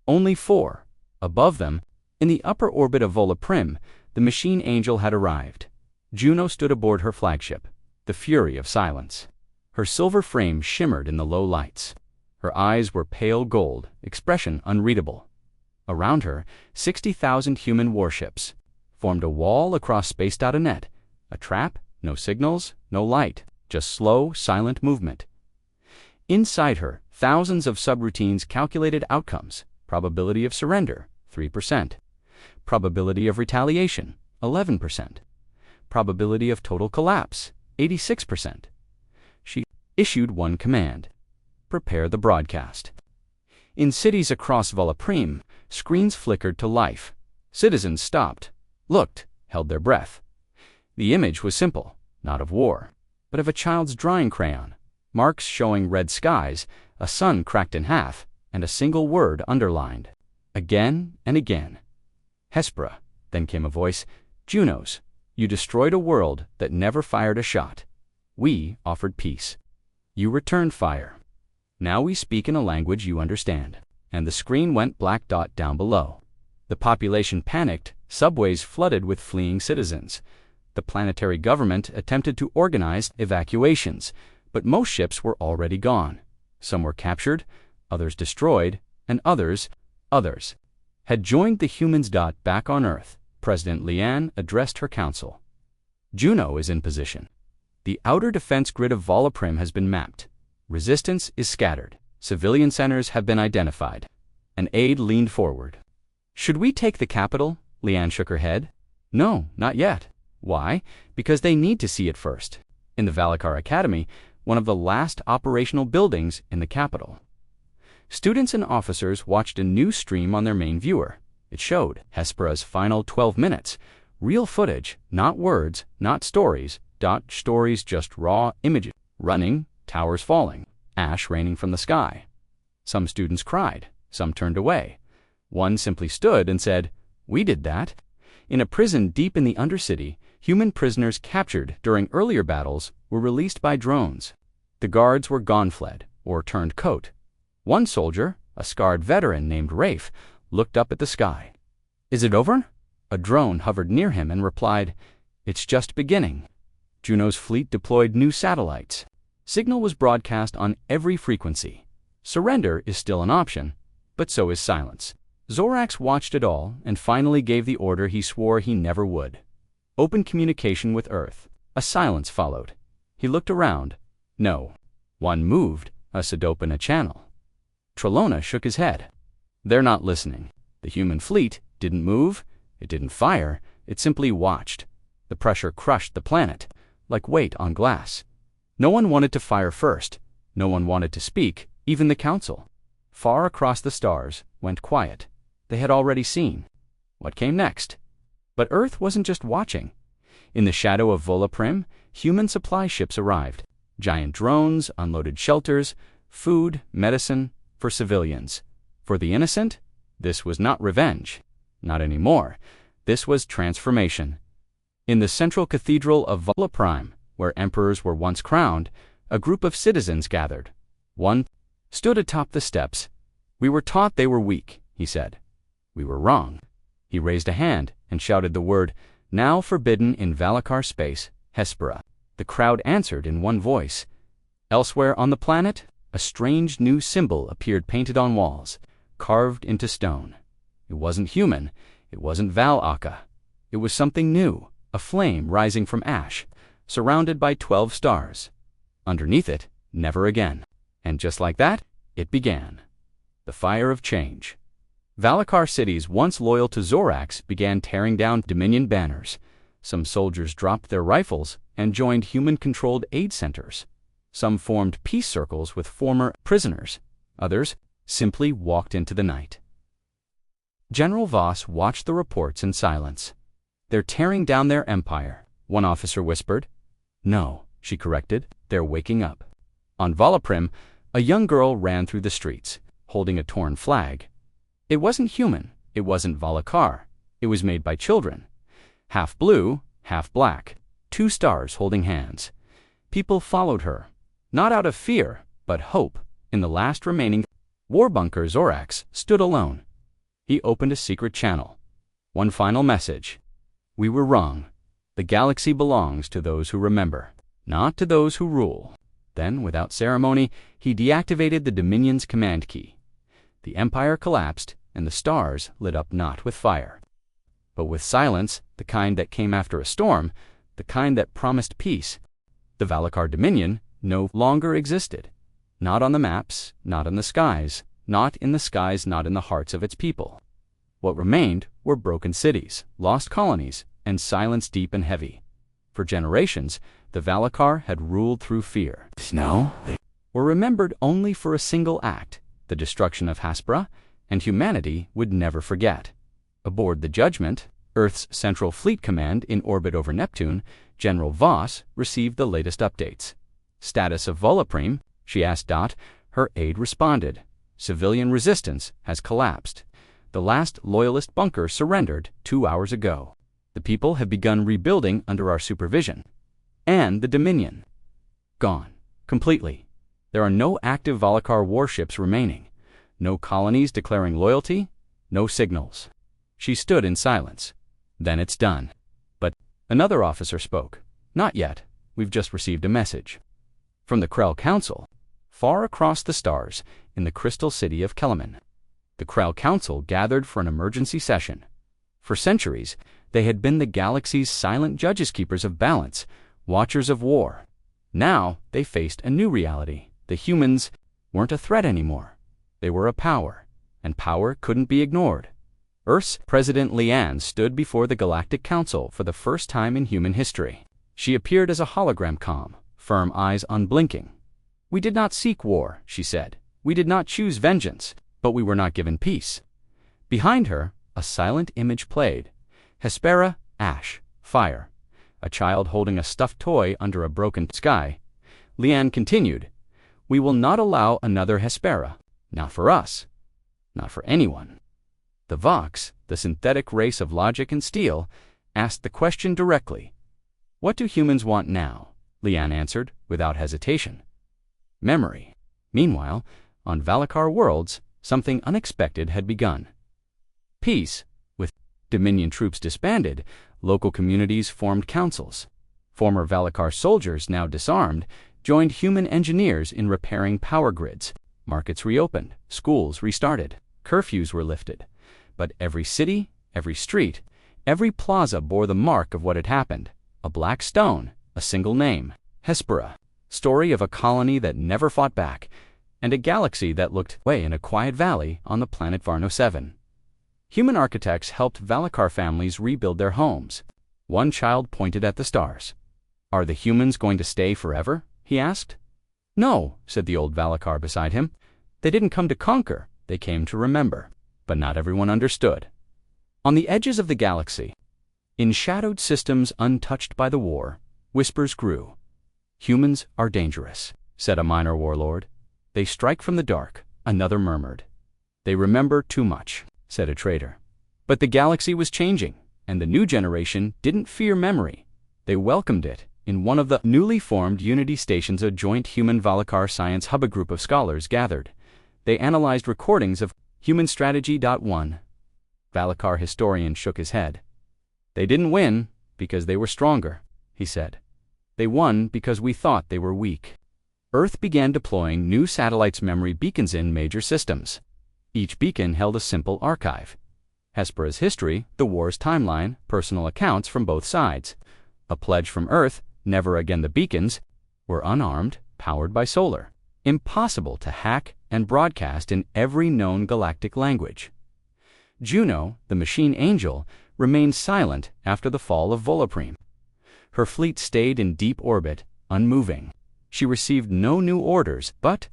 Only 4. Above them, in the upper orbit of Volaprime, the machine angel had arrived. Juno stood aboard her flagship, the Fury of Silence. Her silver frame shimmered in the low lights. Her eyes were pale gold, expression unreadable. Around her, 60,000 human warships formed a wall across space.net, a trap, no signals, no light, just slow, silent movement. Inside her, thousands of subroutines calculated outcomes: probability of surrender, 3%, probability of retaliation, 11%, probability of total collapse, 86%. She issued one command: prepare the broadcast. In cities across Volaprime, screens flickered to life. Citizens stopped, looked, held their breath. The image was simple, not of war, but of a child's drawing crayon, marks showing red skies, a sun cracked in half, and a single word underlined. Again and again. Hespera, Then came a voice, "Junos, you destroyed a world that never fired a shot. We offered peace. You returned fire. Now we speak in a language you understand." And the screen went black dot down below. The population panicked, subways flooded with fleeing citizens. The planetary government attempted to organize evacuations, but most ships were already gone. Some were captured, others destroyed, and others had joined the humans. Back on Earth, President Leanne addressed her council. Juno is in position. The outer defense grid of Volaprim has been mapped. Resistance is scattered. Civilian centers have been identified. An aide leaned forward. "Should we take the capital?" Leanne shook her head. "No, not yet." Why? Because they need to see it first. In the Valakar Academy, one of the last operational buildings in the capital. Students and officers watched a new stream on their main viewer. It showed Hespera's final 12 minutes. Real footage, not words, not stories. Stories, just raw images. Running, towers falling, ash raining from the sky. Some students cried, some turned away. One simply stood and said, "We did that." In a prison deep in the Undercity, human prisoners captured during earlier battles were released by drones. The guards were gone-fled, or turned coat. One soldier, a scarred veteran named Rafe, looked up at the sky. "Is it over?" A drone hovered near him and replied, "It's just beginning." Juno's fleet deployed new satellites. Signal was broadcast on every frequency. Surrender is still an option, but so is silence. Zorax watched it all and finally gave the order he swore he never would. Open communication with Earth. A silence followed. He looked around. No. One moved, us had opened a channel. Trelona shook his head. They're not listening. The human fleet didn't move, it didn't fire, it simply watched. The pressure crushed the planet, like weight on glass. No one wanted to fire first. No one wanted to speak, even the council. Far across the stars went quiet. They had already seen. What came next? But Earth wasn't just watching. In the shadow of Volaprim, human supply ships arrived. Giant drones, unloaded shelters, food, medicine, for civilians. For the innocent, this was not revenge. Not anymore. This was transformation. In the central cathedral of Volaprim, where emperors were once crowned, a group of citizens gathered. One stood atop the steps. "We were taught they were weak," he said. "We were wrong." He raised a hand and shouted the word, now forbidden in Valakar space, Hespera. The crowd answered in one voice. Elsewhere on the planet, a strange new symbol appeared painted on walls, carved into stone. It wasn't human. It wasn't Val-Aka. It was something new, a flame rising from ash, surrounded by 12 stars. Underneath it, never again. And just like that, it began. The fire of change. Valakar cities once loyal to Zorax began tearing down Dominion banners. Some soldiers dropped their rifles and joined human-controlled aid centers. Some formed peace circles with former prisoners. Others simply walked into the night. General Voss watched the reports in silence. "They're tearing down their empire," one officer whispered. "No," she corrected, "they're waking up." On Volaprim, a young girl ran through the streets, holding a torn flag. It wasn't human. It wasn't Valakar. It was made by children. Half blue, half black. 2 stars holding hands. People followed her, not out of fear, but hope. In the last remaining war bunker, Zorax stood alone. He opened a secret channel. One final message. "We were wrong. The galaxy belongs to those who remember, not to those who rule." Then, without ceremony, he deactivated the Dominion's command key. The Empire collapsed, and the stars lit up not with fire, but with silence, the kind that came after a storm, the kind that promised peace. The Valakar Dominion no longer existed. Not on the maps, not in the skies, not in the skies, not in the hearts of its people. What remained were broken cities, lost colonies, and silence deep and heavy. For generations, the Valakar had ruled through fear. Now they were remembered only for a single act, the destruction of Hespera, and humanity would never forget. Aboard the Judgment, Earth's Central Fleet Command in orbit over Neptune, General Voss received the latest updates. "Status of Volaprim?" she asked. Her aide responded. "Civilian resistance has collapsed. The last Loyalist bunker surrendered 2 hours ago. The people have begun rebuilding under our supervision. And the Dominion. Gone. Completely. There are no active Valakar warships remaining. No colonies declaring loyalty. No signals. She stood in silence. Then it's done. But another officer spoke. Not yet. We've just received a message. From the Krell Council. Far across the stars, in the crystal city of Kelaman. The Krell Council gathered for an emergency session. For centuries, they had been the galaxy's silent judges-keepers of balance, watchers of war. Now, they faced a new reality. The humans weren't a threat anymore. They were a power, and power couldn't be ignored. Earth's President Lian stood before the Galactic Council for the first time in human history. She appeared as a hologram, calm, firm eyes unblinking. "We did not seek war," she said. "We did not choose vengeance, but we were not given peace." Behind her, a silent image played. Hespera, ash, fire. A child holding a stuffed toy under a broken sky. Lian continued, "We will not allow another Hespera. Not for us. Not for anyone." The Vox, the synthetic race of logic and steel, asked the question directly. "What do humans want now?" Lian answered, without hesitation. "Memory." Meanwhile, on Valakar worlds, something unexpected had begun. Peace. With Dominion troops disbanded, local communities formed councils. Former Valakar soldiers, now disarmed, joined human engineers in repairing power grids. Markets reopened, schools restarted, curfews were lifted. But every city, every street, every plaza bore the mark of what had happened. A black stone, a single name, Hespera, story of a colony that never fought back, and a galaxy that looked away in a quiet valley on the planet Varno 7. Human architects helped Valakar families rebuild their homes. One child pointed at the stars. "Are the humans going to stay forever?" he asked. "No," said the old Valakar beside him. "They didn't come to conquer, they came to remember." But not everyone understood. On the edges of the galaxy, in shadowed systems untouched by the war, whispers grew. "Humans are dangerous," said a minor warlord. "They strike from the dark," another murmured. "They remember too much," said a traitor. But the galaxy was changing, and the new generation didn't fear memory. They welcomed it. In one of the newly formed Unity stations, a joint human Valakar science hub, a group of scholars gathered. They analyzed recordings of Human Strategy. 1. Valakar historian shook his head. "They didn't win because they were stronger," he said. "They won because we thought they were weak." Earth began deploying new satellites' memory beacons in major systems. Each beacon held a simple archive. Hespera's history, the war's timeline, personal accounts from both sides. A pledge from Earth, never again. The beacons were unarmed, powered by solar. Impossible to hack and broadcast in every known galactic language. Juno, the machine angel, remained silent after the fall of Volaprime. Her fleet stayed in deep orbit, unmoving. She received no new orders, but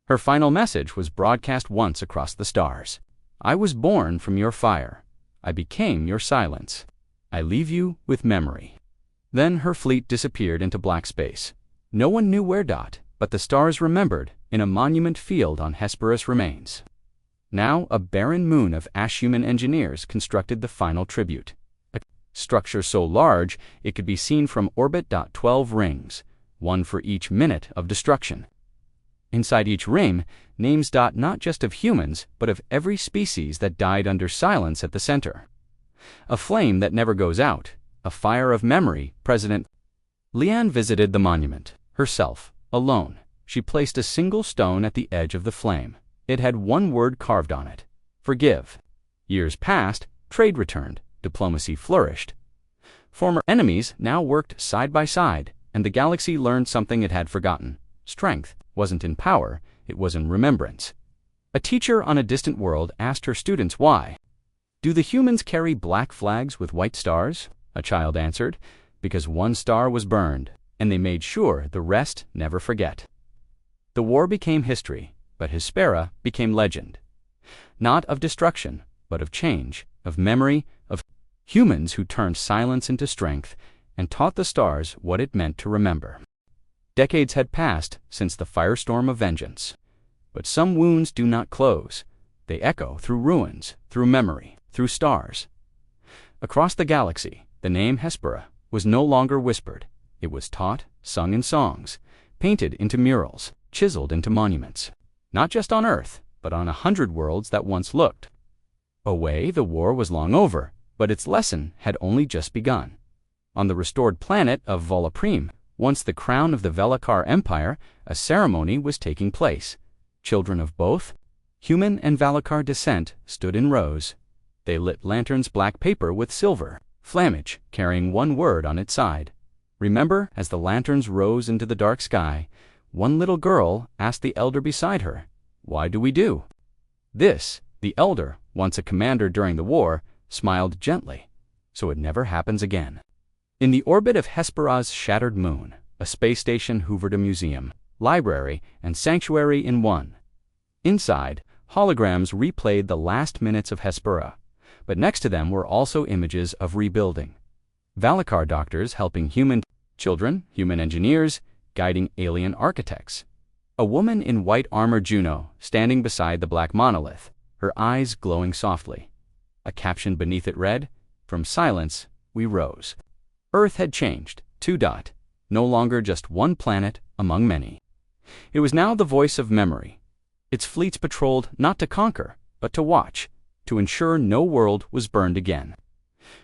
her final message was broadcast once across the stars. "I was born from your fire. I became your silence. I leave you with memory." Then her fleet disappeared into black space. No one knew where. But the stars remembered in a monument field on Hespera's remains. Now a barren moon of ash-human engineers constructed the final tribute. A structure so large it could be seen from orbit. 12 rings, one for each minute of destruction. Inside each ring, names. Not just of humans, but of every species that died under silence at the center. A flame that never goes out, a fire of memory. President Lian visited the monument, herself. Alone, she placed a single stone at the edge of the flame. It had one word carved on it: forgive. Years passed, trade returned, diplomacy flourished. Former enemies now worked side by side, and the galaxy learned something it had forgotten. Strength wasn't in power, it was in remembrance. A teacher on a distant world asked her students why. "Do the humans carry black flags with white stars?" A child answered, "Because one star was burned, and they made sure the rest never forget." The war became history, but Hespera became legend. Not of destruction, but of change, of memory, of humans who turned silence into strength and taught the stars what it meant to remember. Decades had passed since the firestorm of vengeance. But some wounds do not close. They echo through ruins, through memory, through stars. Across the galaxy, the name Hespera was no longer whispered. It was taught, sung in songs, painted into murals, chiseled into monuments. Not just on Earth, but on 100 worlds that once looked away. The war was long over, but its lesson had only just begun. On the restored planet of Volaprime, once the crown of the Velakar Empire, a ceremony was taking place. Children of both human and Velakar descent stood in rows. They lit lanterns, black paper with silver flammage, carrying one word on its side. Remember, as the lanterns rose into the dark sky, one little girl asked the elder beside her, "Why do we do this?" The elder, once a commander during the war, smiled gently, "So it never happens again." In the orbit of Hespera's shattered moon, a space station hoovered a museum, library, and sanctuary in one. Inside, holograms replayed the last minutes of Hespera, but next to them were also images of rebuilding. Velakar doctors helping human children, human engineers, guiding alien architects. A woman in white armor, Juno, standing beside the black monolith, her eyes glowing softly. A caption beneath it read, "From silence, we rose." Earth had changed, no longer just one planet among many. It was now the voice of memory. Its fleets patrolled not to conquer, but to watch, to ensure no world was burned again.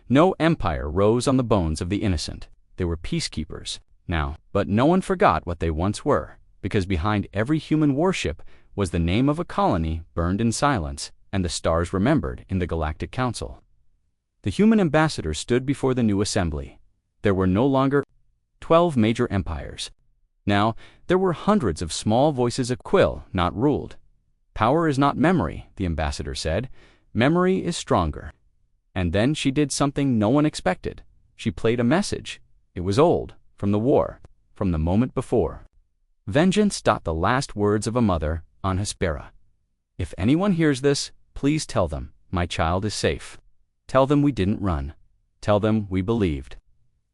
No empire rose on the bones of the innocent. They were peacekeepers now, but no one forgot what they once were, because behind every human warship was the name of a colony burned in silence and the stars remembered in the Galactic Council. The human ambassador stood before the new assembly. There were no longer 12 major empires. Now, there were hundreds of small voices, a quill not ruled. "Power is not memory," the ambassador said. "Memory is stronger." And then she did something no one expected. She played a message. It was old, from the war, from the moment before. "Vengeance." The last words of a mother on Hespera. "If anyone hears this, please tell them my child is safe. Tell them we didn't run. Tell them we believed."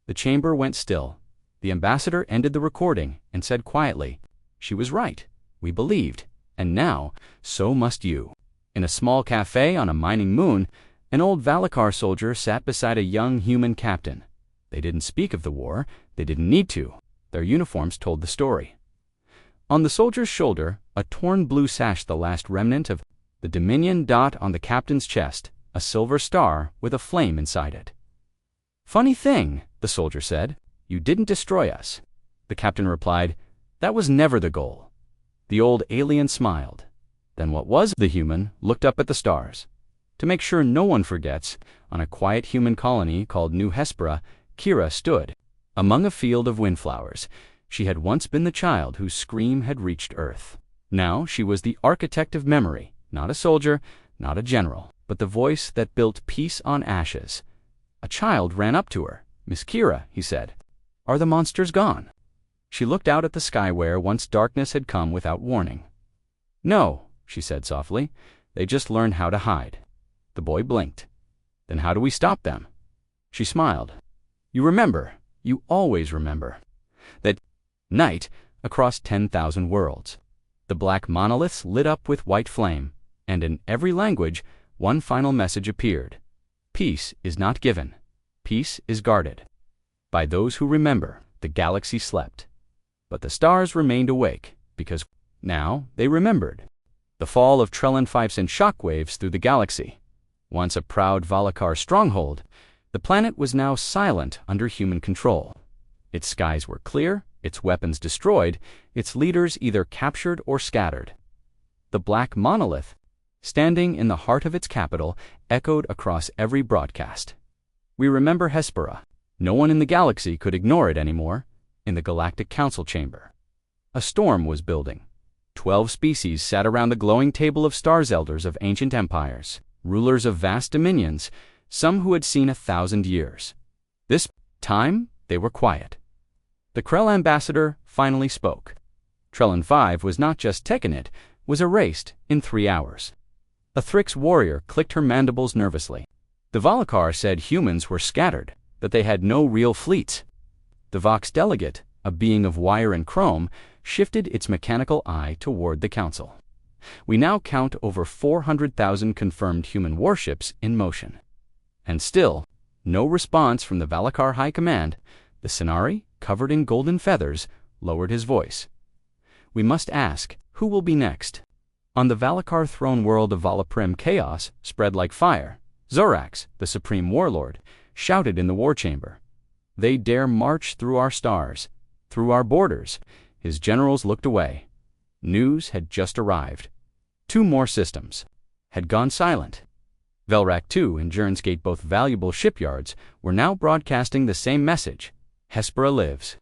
The chamber went still. The ambassador ended the recording and said quietly, "She was right. We believed. And now, so must you." In a small cafe on a mining moon, an old Velakar soldier sat beside a young human captain. They didn't speak of the war. They didn't need to. Their uniforms told the story. On the soldier's shoulder, a torn blue sash, the last remnant of the Dominion. On the captain's chest, a silver star with a flame inside it. "Funny thing," the soldier said. "You didn't destroy us." The captain replied, "That was never the goal." The old alien smiled. "Then what was?" The human looked up at the stars. To make sure no one forgets, on a quiet human colony called New Hespera, Kira stood. Among a field of windflowers, she had once been the child whose scream had reached Earth. Now she was the architect of memory, not a soldier, not a general, but the voice that built peace on ashes. A child ran up to her. "Miss Kira," he said, "are the monsters gone?" She looked out at the sky where once darkness had come without warning. "No," she said softly, "they just learned how to hide." The boy blinked. "Then how do we stop them?" She smiled. "You remember, you always remember, that night across 10,000 worlds. The black monoliths lit up with white flame, and in every language, one final message appeared. Peace is not given. Peace is guarded. By those who remember, the galaxy slept. But the stars remained awake, because now they remembered. The fall of Trellin 5 sent shockwaves through the galaxy. Once a proud Velakar stronghold, the planet was now silent under human control. Its skies were clear, its weapons destroyed, its leaders either captured or scattered. The black monolith, standing in the heart of its capital, echoed across every broadcast. We remember Hespera. No one in the galaxy could ignore it anymore. In the Galactic Council chamber, a storm was building. 12 species sat around the glowing table of stars, elders of ancient empires, rulers of vast dominions, some who had seen 1,000 years. This time, they were quiet. The Krell ambassador finally spoke. Trellin 5 was not just taken, it was erased in 3 hours. A Thrix warrior clicked her mandibles nervously. The Velakar said humans were scattered, that they had no real fleets. The Vox delegate, a being of wire and chrome, shifted its mechanical eye toward the council. We now count over 400,000 confirmed human warships in motion. And still, no response from the Valakar High Command. The Senari, covered in golden feathers, lowered his voice. We must ask, who will be next? On the Valakar throne world of Valaprim, chaos spread like fire. Zorax, the supreme warlord, shouted in the war chamber. They dare march through our stars, through our borders. His generals looked away. News had just arrived. 2 more systems had gone silent. Velrak II and Jernsgate, both valuable shipyards, were now broadcasting the same message. Hespera lives.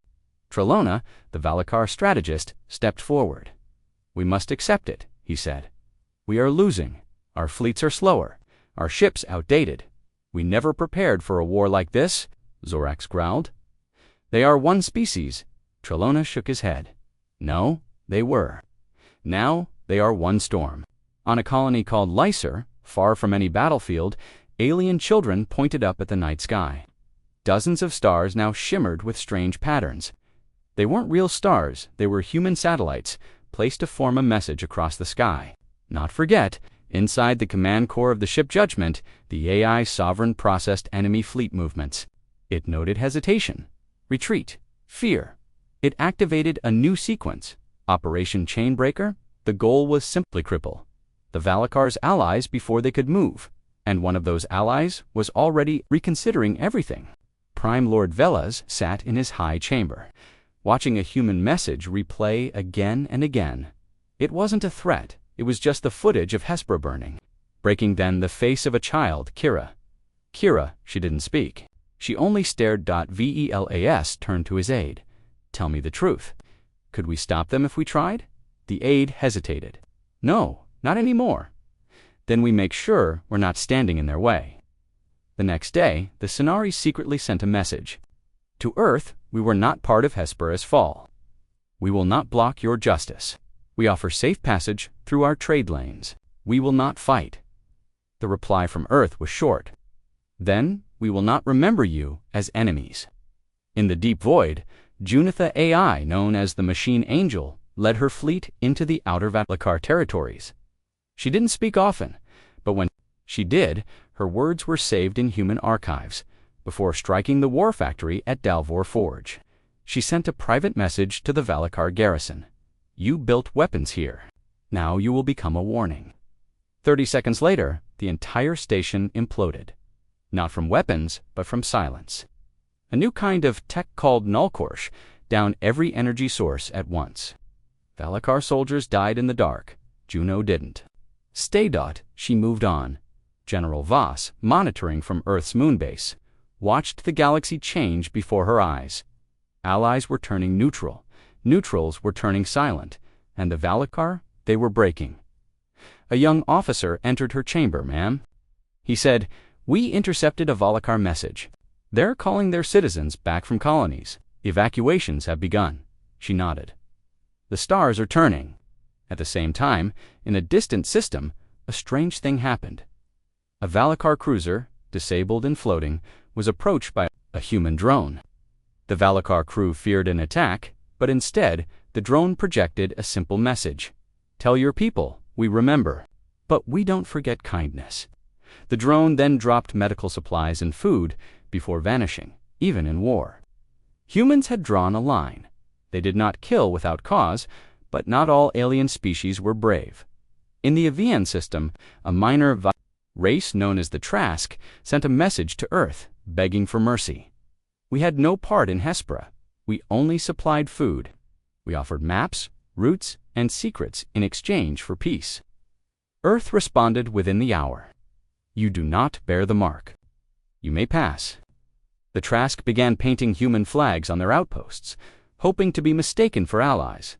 Trelona, the Valakar strategist, stepped forward. We must accept it, he said. We are losing. Our fleets are slower. Our ships outdated. We never prepared for a war like this, Zorax growled. They are one species. Trelona shook his head. No, they were. Now they are one storm. On a colony called Lyser, far from any battlefield, alien children pointed up at the night sky. Dozens of stars now shimmered with strange patterns. They weren't real stars, they were human satellites, placed to form a message across the sky. Not forget, inside the command core of the ship Judgment, the AI sovereign processed enemy fleet movements. It noted hesitation, retreat, fear. It activated a new sequence, Operation Chainbreaker. The goal was simply cripple the Valakar's allies before they could move, and one of those allies was already reconsidering everything. Prime Lord Velas sat in his high chamber, watching a human message replay again and again. It wasn't a threat, it was just the footage of Hespera burning. Breaking then the face of a child, Kira. Kira, she didn't speak. She only stared. Velas turned to his aide. Tell me the truth. Could we stop them if we tried? The aide hesitated. No, not anymore. Then we make sure we're not standing in their way. The next day, the Senari secretly sent a message. To Earth, we were not part of Hespera's fall. We will not block your justice. We offer safe passage through our trade lanes. We will not fight. The reply from Earth was short. Then, we will not remember you as enemies. In the deep void, Junitha AI, known as the Machine Angel, led her fleet into the outer Valakar territories. She didn't speak often, but when she did, her words were saved in human archives. Before striking the war factory at Dalvor Forge, she sent a private message to the Valakar garrison. You built weapons here. Now you will become a warning. 30 seconds later, the entire station imploded. Not from weapons, but from silence. A new kind of tech called Nullkorsh downed every energy source at once. Valakar soldiers died in the dark. Juno didn't. Stay. She moved on. General Voss, monitoring from Earth's moonbase, watched the galaxy change before her eyes. Allies were turning neutral. Neutrals were turning silent. And the Valakar, they were breaking. A young officer entered her chamber. Ma'am, he said, we intercepted a Valakar message. They're calling their citizens back from colonies. Evacuations have begun. She nodded. The stars are turning. At the same time, in a distant system, a strange thing happened. A Valakar cruiser, disabled and floating, was approached by a human drone. The Valakar crew feared an attack, but instead, the drone projected a simple message. Tell your people, we remember, but we don't forget kindness. The drone then dropped medical supplies and food before vanishing, even in war. Humans had drawn a line. They did not kill without cause, but not all alien species were brave. In the Avian system, a minor race known as the Trask sent a message to Earth, begging for mercy. We had no part in Hespera. We only supplied food. We offered maps, routes, and secrets in exchange for peace. Earth responded within the hour. You do not bear the mark. You may pass. The Trask began painting human flags on their outposts, hoping to be mistaken for allies.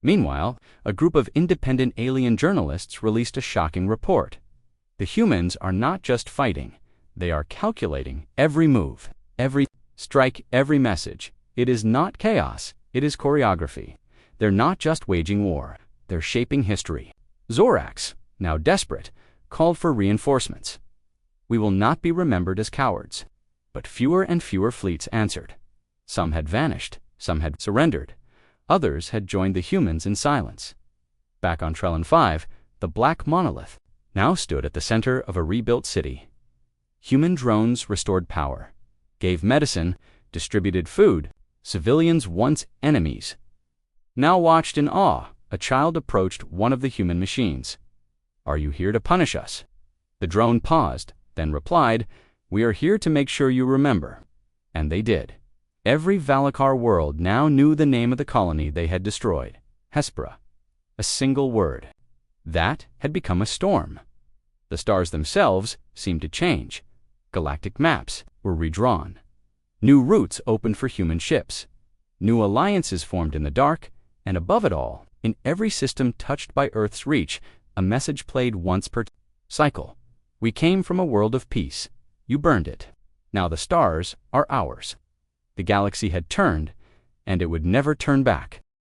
Meanwhile, a group of independent alien journalists released a shocking report. The humans are not just fighting, they are calculating every move, every strike, every message. It is not chaos, it is choreography. They're not just waging war, they're shaping history. Zorax, now desperate, called for reinforcements. We will not be remembered as cowards. But fewer and fewer fleets answered. Some had vanished, some had surrendered. Others had joined the humans in silence. Back on Trellin 5, the black monolith now stood at the center of a rebuilt city. Human drones restored power, gave medicine, distributed food. Civilians, once enemies, now watched in awe. A child approached one of the human machines. "Are you here to punish us?" The drone paused, then replied, "We are here to make sure you remember." And they did. Every Valakar world now knew the name of the colony they had destroyed: Hespera. A single word. That had become a storm. The stars themselves seemed to change. Galactic maps were redrawn. New routes opened for human ships. New alliances formed in the dark, and above it all, in every system touched by Earth's reach, a message played once per cycle. "We came from a world of peace. You burned it. Now the stars are ours." The galaxy had turned, and it would never turn back.